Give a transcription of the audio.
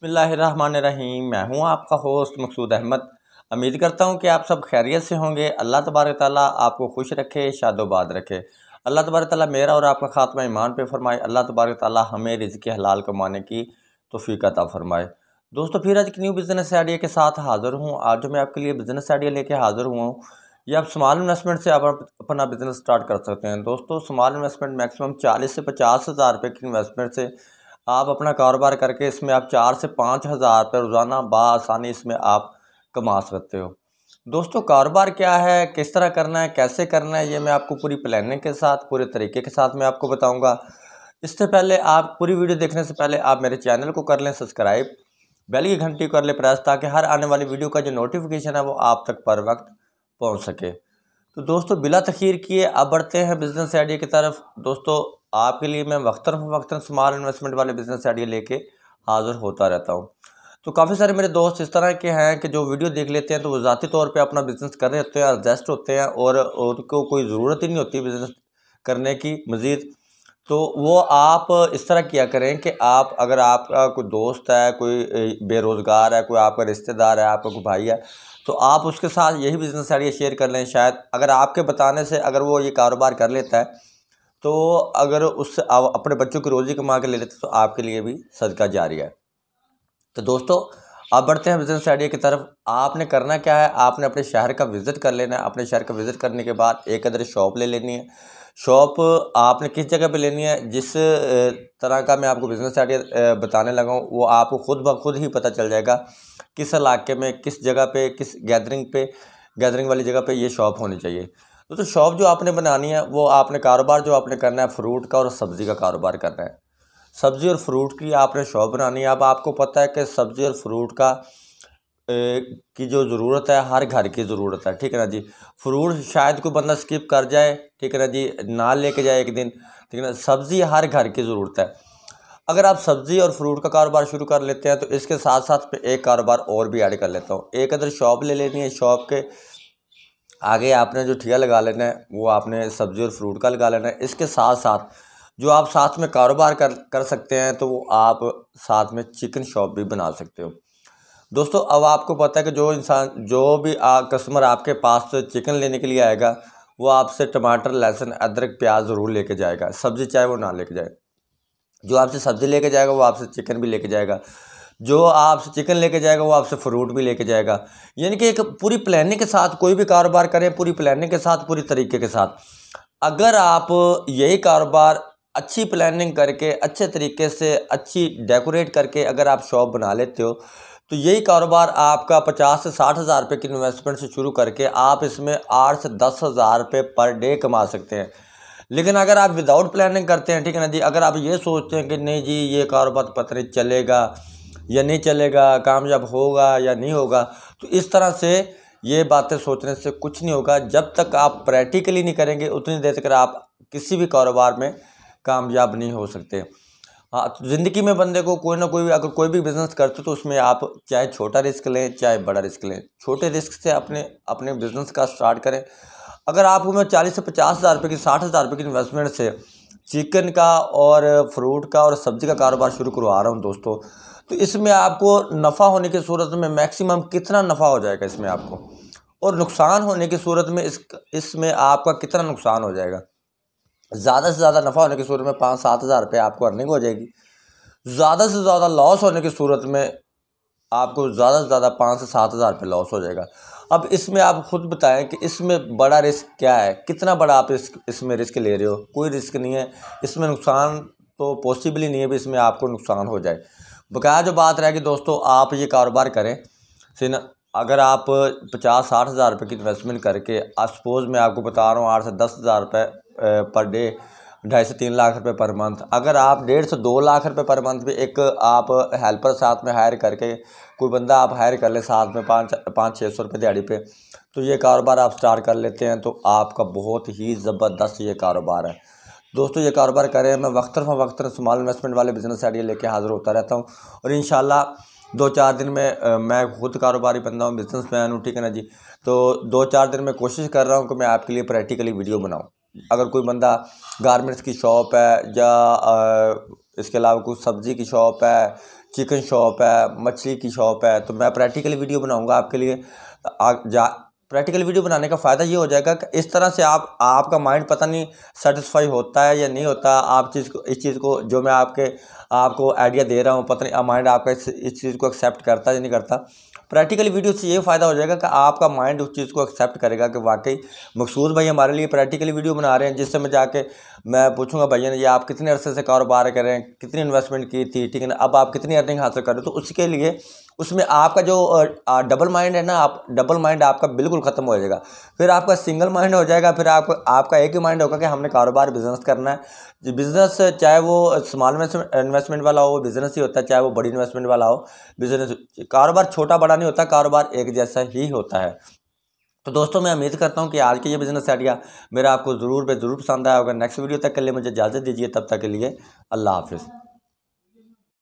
बिस्मिल्लाहिर्रहमानिर्रहीम। मैं हूं आपका होस्ट मकसूद अहमद। उम्मीद करता हूं कि आप सब खैरियत से होंगे। अल्लाह तबारक ताला आपको खुश रखे, शादोबाद रखे। अल्लाह तबारक ताला मेरा और आपका खात्मा ईमान पे फरमाए। अल्लाह तबारक ताला हमें रिज़्क़ हलाल कमाने की तौफ़ीक अता फरमाए। दोस्तों, फिर आज एक न्यू बिज़नेस आइडिया के साथ हाज़िर हूँ। आज जो मैं आपके लिए बिज़नेस आइडिया लेके हाज़िर हुआ हूँ, ये आप स्मॉल इन्वेस्टमेंट से आप अपना बिज़नेस स्टार्ट कर सकते हैं। दोस्तों, स्मॉल इन्वेस्टमेंट मैक्सिमम 40 से 50 हज़ार रुपये की इन्वेस्टमेंट से आप अपना कारोबार करके इसमें आप 4 से 5 हज़ार रुपये रोज़ाना बआसानी इसमें आप कमा सकते हो। दोस्तों, कारोबार क्या है, किस तरह करना है, कैसे करना है, ये मैं आपको पूरी प्लानिंग के साथ, पूरे तरीके के साथ मैं आपको बताऊंगा। इससे पहले आप पूरी वीडियो देखने से पहले आप मेरे चैनल को कर लें सब्सक्राइब, बेल की घंटी कर लें प्रेस, ताकि हर आने वाली वीडियो का जो नोटिफिकेशन है वो आप तक पर वक्त पहुँच सके। तो दोस्तों, बिला तखीर किए अब बढ़ते हैं बिज़नेस आइडिया की तरफ। दोस्तों, आपके लिए मैं वक्तन स्मॉल इन्वेस्टमेंट वाले बिज़नेस आइडिया लेके हाज़िर होता रहता हूँ। तो काफ़ी सारे मेरे दोस्त इस तरह के हैं कि जो वीडियो देख लेते हैं तो वो ज़ाती तौर पे अपना बिज़नेस कर रहे होते हैं, एडजस्ट होते हैं और उनको कोई ज़रूरत ही नहीं होती बिज़नेस करने की मज़ीद। तो वो आप इस तरह किया करें कि आप, अगर आपका कोई दोस्त है, कोई बेरोज़गार है, कोई आपका रिश्तेदार है, आपका कोई भाई है, तो आप उसके साथ यही बिज़नेस आइडिया शेयर कर लें। शायद अगर आपके बताने से अगर वो ये कारोबार कर लेता है, तो अगर उससे आप अपने बच्चों की रोज़ी कमा के ले लेते तो आपके लिए भी सदका जारिया है। तो दोस्तों, अब बढ़ते हैं बिज़नेस आइडिया की तरफ। आपने करना क्या है, आपने अपने शहर का विज़िट कर लेना है। अपने शहर का विज़िट करने के बाद एक अदर शॉप ले लेनी है। शॉप आपने किस जगह पे लेनी है, जिस तरह का मैं आपको बिज़नेस आइडिया बताने लगा हूँ, वो आपको खुद ब खुद ही पता चल जाएगा किस इलाके में, किस जगह पे, किस गैदरिंग वाली जगह पे ये शॉप होनी चाहिए। तो शॉप जो आपने बनानी है, वो आपने कारोबार जो आपने करना है फ्रूट का और सब्ज़ी का कारोबार करना है। सब्ज़ी और फ्रूट की आपने शॉप बनानी है। अब आपको पता है कि सब्ज़ी और फ्रूट की जो ज़रूरत है, हर घर की ज़रूरत है, ठीक है ना जी। फ्रूट शायद कोई बंदा स्किप कर जाए, ठीक है ना जी, ना लेके जाए एक दिन, ठीक है ना। सब्ज़ी हर घर की ज़रूरत है। अगर आप सब्ज़ी और फ्रूट का कारोबार शुरू कर लेते हैं तो इसके साथ साथ मैं एक कारोबार और भी ऐड कर लेता हूँ। एक अदर शॉप ले लेनी है। शॉप के आगे आपने जो ठिया लगा लेना है, वो आपने सब्ज़ी और फ्रूट का लगा लेना है। इसके साथ साथ जो आप साथ में कारोबार कर सकते हैं, तो वो आप साथ में चिकन शॉप भी बना सकते हो। दोस्तों, अब आपको पता है कि जो भी कस्टमर आपके पास चिकन लेने के लिए आएगा, वो आपसे टमाटर, लहसुन, अदरक, प्याज ज़रूर लेके जाएगा। सब्ज़ी चाहे वो ना लेके जाए। जो आपसे सब्ज़ी लेके जाएगा वो आपसे चिकन भी लेके जाएगा। जो आपसे चिकन लेके जाएगा वो आपसे फ्रूट भी लेके जाएगा। यानी कि एक पूरी प्लानिंग के साथ कोई भी कारोबार करें, पूरी प्लानिंग के साथ, पूरी तरीके के साथ। अगर आप यही कारोबार अच्छी प्लानिंग करके, अच्छे तरीके से, अच्छी डेकोरेट करके अगर आप शॉप बना लेते हो, तो यही कारोबार आपका 50 से 60 हज़ार रुपये की इन्वेस्टमेंट से शुरू करके आप इसमें 8 से 10 हज़ार रुपये पर डे कमा सकते हैं। लेकिन अगर आप विदाउट प्लानिंग करते हैं, ठीक है ना जी, अगर आप ये सोचते हैं कि नहीं जी ये कारोबार तो पता नहीं चलेगा या नहीं चलेगा, कामयाब होगा या नहीं होगा, तो इस तरह से ये बातें सोचने से कुछ नहीं होगा। जब तक आप प्रैक्टिकली नहीं करेंगे, उतनी देर तक आप किसी भी कारोबार में कामयाब नहीं हो सकते। हाँ, तो ज़िंदगी में बंदे को कोई ना कोई, अगर कोई भी बिज़नेस करते तो उसमें आप चाहे छोटा रिस्क लें, चाहे बड़ा रिस्क लें, छोटे रिस्क से अपने अपने बिज़नेस का स्टार्ट करें। अगर आपको मैं 40 से 50 हज़ार रुपये की, 60 हज़ार रुपये की इन्वेस्टमेंट से चिकन का और फ्रूट का और सब्ज़ी का कारोबार शुरू करवा रहा हूँ दोस्तों, तो इसमें आपको नफ़ा होने की सूरत में मैक्सिमम कितना नफ़ा हो जाएगा इसमें आपको, और नुकसान होने की सूरत में इसमें आपका कितना नुकसान हो जाएगा। ज़्यादा से ज़्यादा नफ़ा होने की सूरत में 5-7 हज़ार रुपये आपको अर्निंग हो जाएगी। ज़्यादा से ज़्यादा लॉस होने की सूरत में आपको ज़्यादा से ज़्यादा 5 से 7 हज़ार रुपये लॉस हो जाएगा। अब इसमें आप खुद बताएं कि इसमें बड़ा रिस्क क्या है, कितना बड़ा आप इसमें रिस्क ले रहे हो। कोई रिस्क नहीं है इसमें, नुकसान तो पॉसिबल ही नहीं है भी इसमें आपको नुकसान हो जाए। बकाया जो बात रहेगी दोस्तों, आप ये कारोबार करें फिर अगर आप 50-60 हज़ार रुपये की इन्वेस्टमेंट करके, सपोज़ मैं आपको बता रहा हूँ 8 से 10 हज़ार रुपये पर डे, 2.5 से 3 लाख रुपए पर मंथ, अगर आप 1.5 से 2 लाख रुपए पर मंथ भी एक आप हेल्पर साथ में हायर करके, कोई बंदा आप हायर कर ले साथ में 500-600 रुपये दिहाड़ी पे, तो ये कारोबार आप स्टार्ट कर लेते हैं तो आपका बहुत ही ज़बरदस्त ये कारोबार है। दोस्तों, ये कारोबार करें। मैं वक्तन स्मॉल इन्वेस्टमेंट वाले बिज़नेस आइडिया लेके हाज़िर होता रहता हूँ, और इंशाल्लाह 2-4 दिन में मैं खुद कारोबारी बंदा हूँ, बिजनेसमैन हूँ, ठीक है ना जी। तो 2-4 दिन में कोशिश कर रहा हूँ कि मैं आपके लिए प्रैक्टिकली वीडियो बनाऊँ। अगर कोई बंदा गारमेंट्स की शॉप है, या इसके अलावा कोई सब्ज़ी की शॉप है, चिकन शॉप है, मछली की शॉप है, तो मैं प्रैक्टिकल वीडियो बनाऊंगा आपके लिए। प्रैक्टिकल वीडियो बनाने का फ़ायदा ये हो जाएगा कि इस तरह से आपका माइंड पता नहीं सेटिस्फाई होता है या नहीं होता। आप इस चीज़ को जो मैं आपको आइडिया दे रहा हूँ, पता नहीं माइंड आपका इस चीज़ को एक्सेप्ट करता है या नहीं करता। प्रैक्टिकल वीडियो से ये फ़ायदा हो जाएगा कि आपका माइंड उस चीज़ को एक्सेप्ट करेगा कि वाकई मकसूद भाई हमारे लिए प्रैक्टिकल वीडियो बना रहे हैं, जिससे मैं जाके मैं पूछूंगा भैया ने ये आप कितने अरसे से कारोबार कर रहे हैं, कितनी इन्वेस्टमेंट की थी, ठीक है ना, अब आप कितनी अर्निंग हासिल कर रहे हो। तो उसके लिए उसमें आपका जो डबल माइंड है ना, आप डबल माइंड आपका बिल्कुल ख़त्म हो जाएगा। फिर आपका सिंगल माइंड हो जाएगा। फिर आपका एक ही माइंड होगा कि हमने कारोबार बिजनेस करना है। बिजनेस चाहे वो स्मॉल इन्वेस्टमेंट वाला हो, बिजनेस ही होता है, चाहे वो बड़ी इन्वेस्टमेंट वाला हो। बिजनेस कारोबार छोटा बड़ा नहीं होता, कारोबार एक जैसा ही होता है। तो दोस्तों मैं उम्मीद करता हूँ कि आज के ये बिज़नेस आइडिया मेरा आपको ज़रूर पसंद आया होगा। नेक्स्ट वीडियो तक के लिए मुझे इजाज़त दीजिए, तब तक के लिए अल्लाह हाफ़िज़।